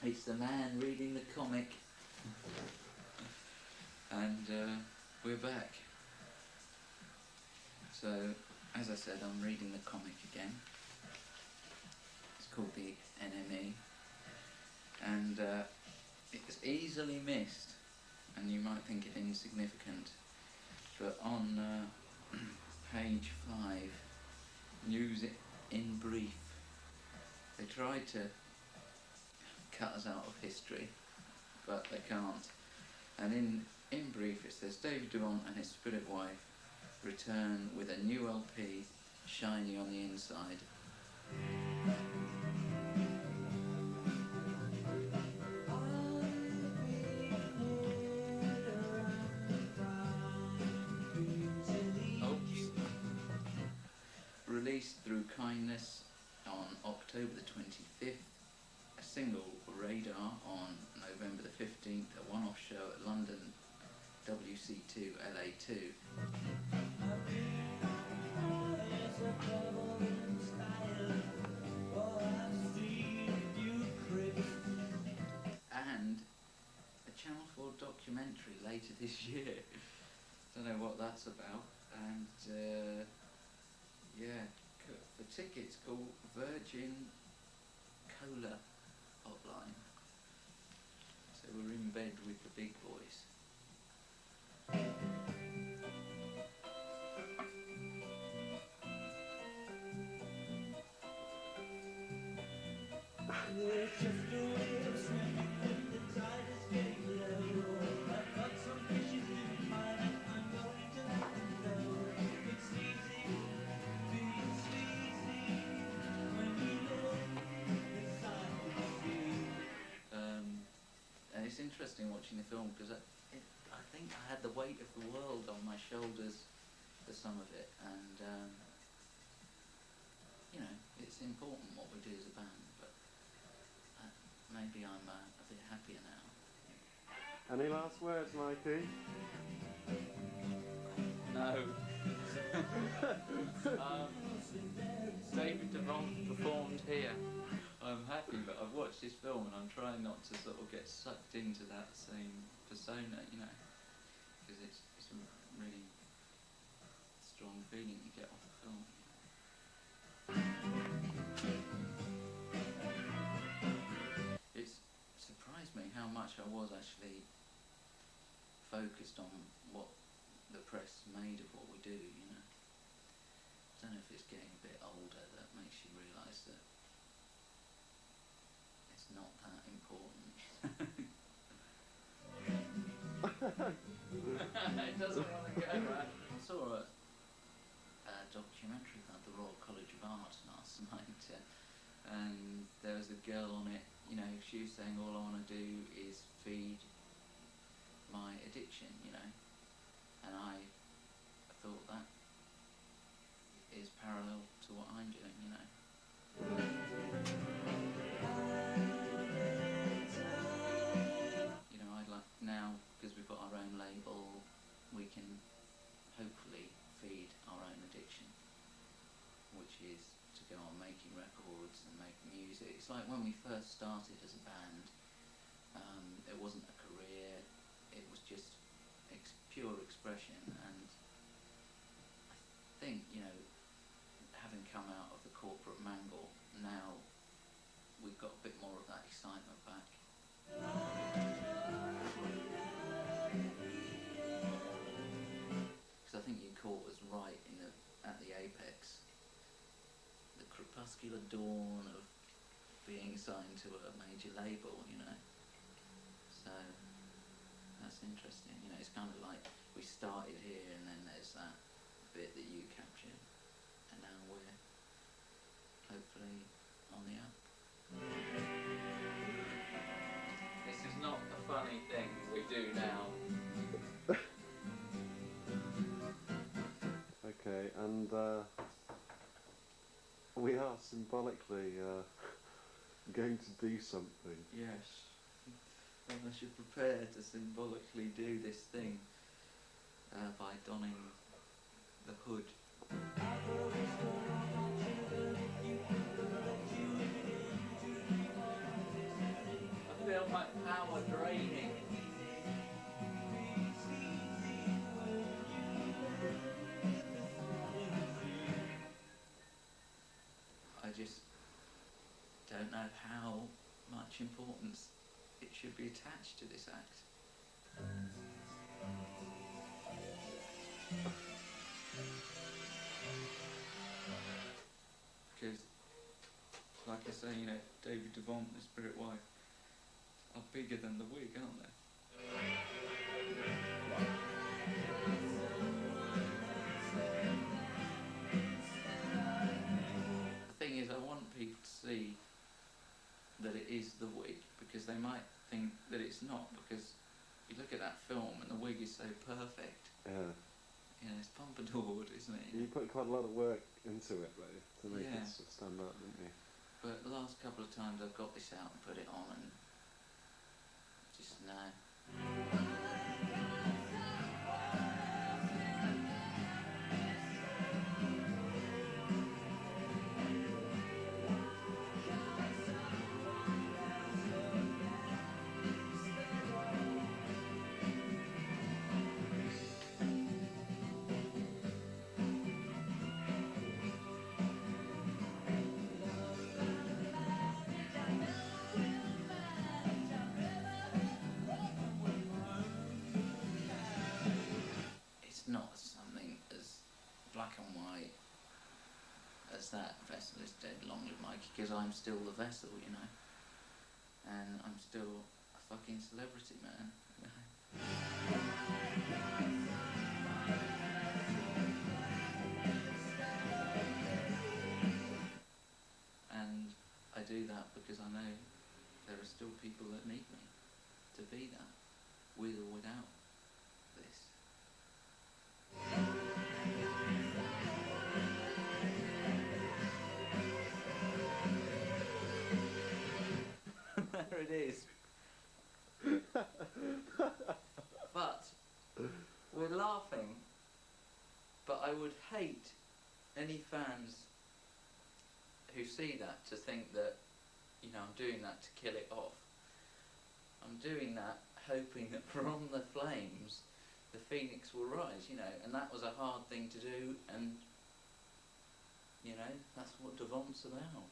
It's the man reading the comic. And we're back. So, as I said, I'm reading the comic again. It's called The NME. And it's easily missed. And you might think it insignificant. But on page 5, news in brief. They tried to cut us out of history, but they can't. And in brief it says, David Devant and his spirit wife return with a new LP, shiny on the inside. Released through Kindness on October the 25th, a single Radar on November the 15th, a one-off show at London WC2 LA2. And a Channel 4 documentary later this year. Don't know what that's about. And yeah, for tickets call Virgin Cola hotline. So we're in bed with the big boys. It's just a way of swimming when the tide is getting low. I've got some fishes in mind and I'm going to let them go. It's easy being sleazy when you look inside the sea. And it's interesting watching the film because I think I had the weight of the world on my shoulders for some of it, and you know, it's important what we do as a band, but maybe I'm a bit happier now. Any last words, Mikey? No. David Devant performed here. I'm happy, but I've watched this film and I'm trying not to sort of get sucked into that same persona, you know, because it's a really strong feeling you get off the film. It's surprised me how much I was actually focused on what the press made of what we do, you know. I don't know if it's getting a bit older that makes you realise that it's not that important. It doesn't want to go, right? I saw a documentary about the Royal College of Art last night, and there was a girl on it, you know, she was saying all I want to do is feed my addiction, you know, and I thought that is parallel to what I'm doing, you know. You know, I'd like now, because we've got our own label, we can hopefully feed our own addiction, which is to go on making records and make music. It's like when we first started as a band, it wasn't a career, it was just pure expression, and I think, you know, having come out of the corporate mangle, now we've got a bit more of that excitement back. Because I think you caught us right at the apex, the crepuscular dawn of being signed to a major label, you know. So that's interesting, you know, it's kind of like we started here and then there's that bit that you captured, and now we're hopefully on the up. This is not a funny thing we do now. Okay, and we are symbolically going to do something. Yes. Well, I should prepare to symbolically do this thing by donning the hood. I quite power draining. I just don't know how much importance it should be attached to this act. Because, like I say, you know, David Devant and the Spirit Wife are bigger than the wig, aren't they? The thing is, I want people to see that it is the wig, because they might think that it's not, because you look at that film and the wig is so perfect. Yeah. You know, it's pompadoured, isn't it? You put quite a lot of work into it, though, to make Yeah. it sort of stand up, didn't you? But the last couple of times I've got this out and put it on, and just no. It's not something as black and white as that vessel is dead, long live Mikey, because I'm still the vessel, you know. And I'm still a fucking celebrity, man. You know? And I do that because I know there are still people that need me to be that, with or without this. There it is. But we're laughing, but I would hate any fans who see that to think that, you know, I'm doing that to kill it off. I'm doing that hoping that from the flames the phoenix will rise, you know, and that was a hard thing to do, and, you know, that's what Devant's about.